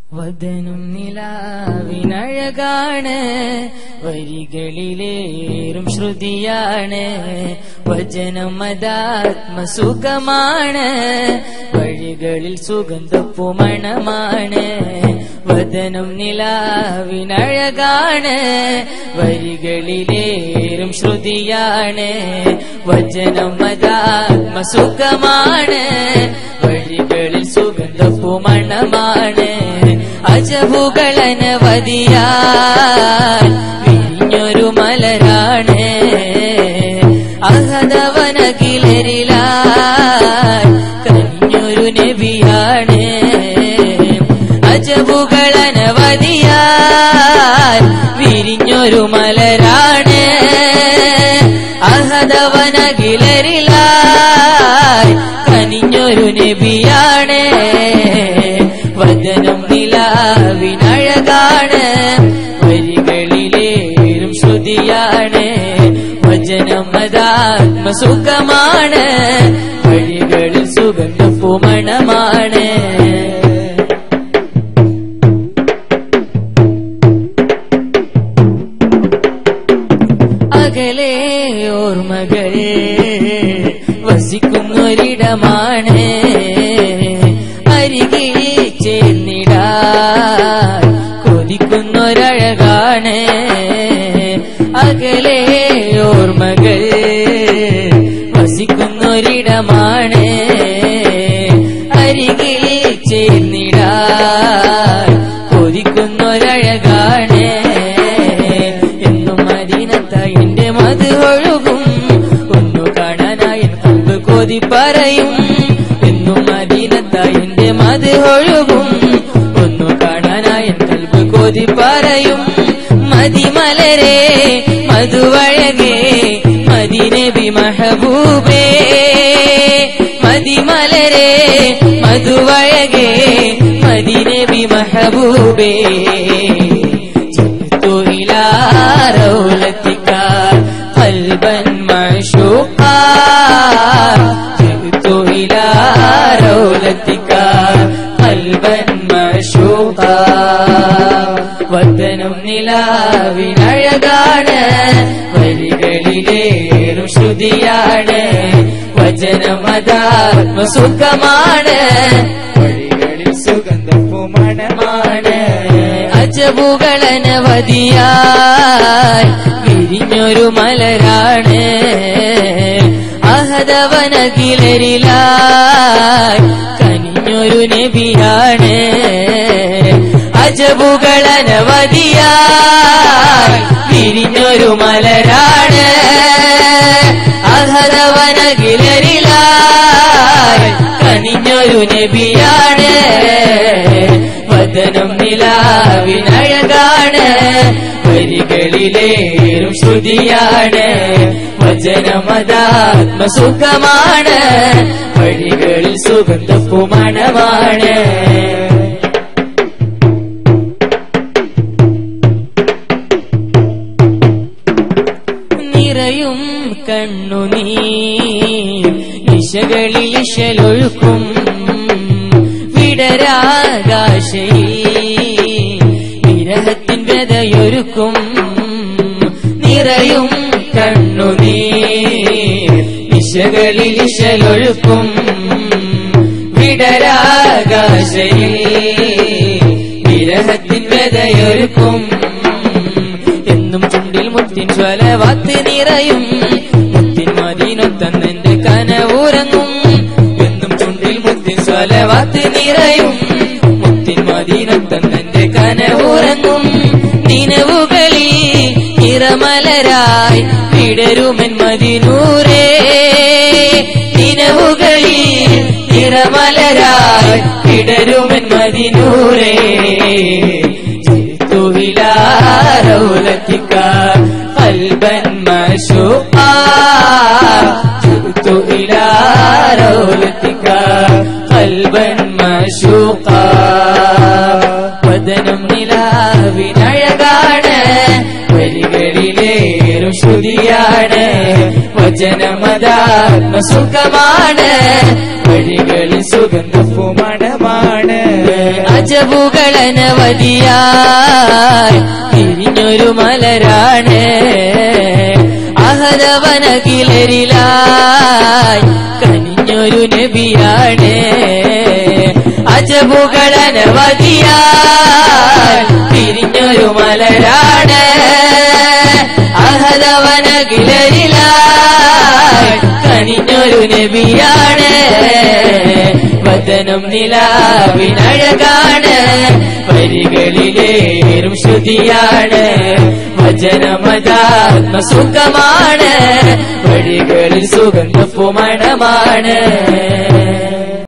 വദനം നിലാവിനഴകാണ്, വരികളിലേറും ശ്രുതിയാണ്. വചനം അതാത്മസുഖമാണ്, വഴികളിൽ സുഗന്ധപ്പുമണമാണ്. വദനം നിലാവിനഴകാണ്, വരികളിലേറും ശ്രുതിയാണ്. വചനം അതാത്മസുഖമാണ്, വഴികളിൽ സുഗന്ധപ്പുമണമാണ്. അജബുകളനവധിയാൽ വിരിഞ്ഞൊരു മലരാണ്, അഹദവനകിലരിലാൽ കനിഞ്ഞൊരു നബിയാണ്. അജബുകളനവധിയാൽ വിരിഞ്ഞൊരു മലരാണ്, അഹദവനകിലരിലാൽ കനിഞ്ഞൊരു നബിയാണ്. വദനം നിലാവിനഴകാണ്, വരികളിലേറും ശ്രുതിയാണ്. വചനം അതാത്മസുഖമാണ്, വഴികളിൽ സുഗന്ധപ്പുമണമാണ്. അകലെ ഓർമ്മകൾ വസിക്കുന്നൊരിടമാണ്, അരികിൽ ചേർന്നിടാൻ കൊതിക്കുന്നൊരഴകാണ്. അകലെ ഓർമ്മകൾ വസിക്കുന്നൊരിടമാണ്, അരികിൽ ചേർന്നിടാൻ കൊതിക്കുന്നൊരഴകാണ്. എന്നും മദീനത്തായി എന്റെ മത് ഒഴുകും, ഒന്നു കാണാനായി കൽബ് കൊതി പറയും. എന്നും മദീനത്തായി എന്റെ മത് ഒഴുകും, ഒന്നു കാണാനായി കൽബ് കൊതി പറയും. മദിമലരെ മധുവഴകേ മദിനബി മഹബൂബേ, മദിമലരെ മധുവഴകേ മദിനബി മഹബൂബേ. ജിത്തു ഇലാ റൗലതിക ഖൽബൻ മഅശൂഖാ, ജിത്തു ഇലാ റൗലതിക ഖൽബൻ മഅശൂഖാ. വദനം നിലാവിനഴകാണ്, വരികളിലേറും ശ്രുതിയാണ്. വചനം അതാത്മസുഖമാണ്, വഴികളിൽ സുഗന്ധപ്പുമണമാണ്. അജബുകളനവധിയായി വിരിഞ്ഞൊരു മലരാണ്, അഹദവനകിലരിലായി കനിഞ്ഞൊരു നബിയാണ്. അജബുകളനവധിയായി വിരിഞ്ഞൊരു മലരാണ്, അഹദവനകിലരിലായി കനിഞ്ഞൊരു നബിയാണ്. വദനം നിലാവിനഴകാണ്, വരികളിലേറും ശ്രുതിയാണ്. വചനം അതാത്മസുഖമാണ്, വഴികളിൽ സുഗന്ധപ്പുമണമാണ്. നിറയും കണ്ണുനീർ നിശകളിൽ ഇശലൊഴുക്കും, വിടരാകാശയിൽ വിരഹത്തിൻ വ്യതയൊരുക്കും. നിറയും കണ്ണുനീർ നിശകളിൽ ഇശലൊഴുക്കും, വിടരാകാശയിൽ വിരഹത്തിൻ വ്യതയൊരുക്കും. എന്നും ചുണ്ടിൽ മുത്തിൻ സ്വലവാത്ത് നിറയും, മുത്തിൻ മദീനത്തന്നെന്റെ കനവുറങ്ങും. എന്നും ചുണ്ടിൽ മുത്തിൻ സ്വലവാത്ത് നിറയും, മുത്തിൻ മദീനത്തന്നെന്റെ കനവുറങ്ങും. നിനവുകളിൽ നിറമലരായി വിടരുമെൻ മദിനൂരേ, നിനവുകളിൽ നിറമലരായി വിടരുമെൻ മദിനൂരേ. ജിത്തു ഇലാ റൗലതിക ഖൽബൻ മഅശൂഖാ, ജിത്തു ഇലാ റൗലതിക ഖൽബൻ മഅശൂഖാ. വദനം നിലാവിനഴകാണ്, വരികളിലേറും ശ്രുതിയാണ്. വചനം അതാത്മസുഖമാണ്, വഴികളിൽ സുഗന്ധപ്പുമണമാണ്. അജബുകളനവധിയായി തിരിഞ്ഞൊരു മലരാണ് അഹദവനകിലരിലായി കനിഞ്ഞൊരു നബിയാണ് അജബുകളനവധിയായി തിരിഞ്ഞൊരു മലരാണ് അഹദവനകിലരിലായി കനിഞ്ഞൊരു നബിയാണ് വദനം നിലാവിനഴകാണ് വരികളിലേറും ശ്രുതിയാണ് വചനമതാത്മസുഖമാണ് വഴികളിൽ സുഗന്ധപ്പുമണമാണ്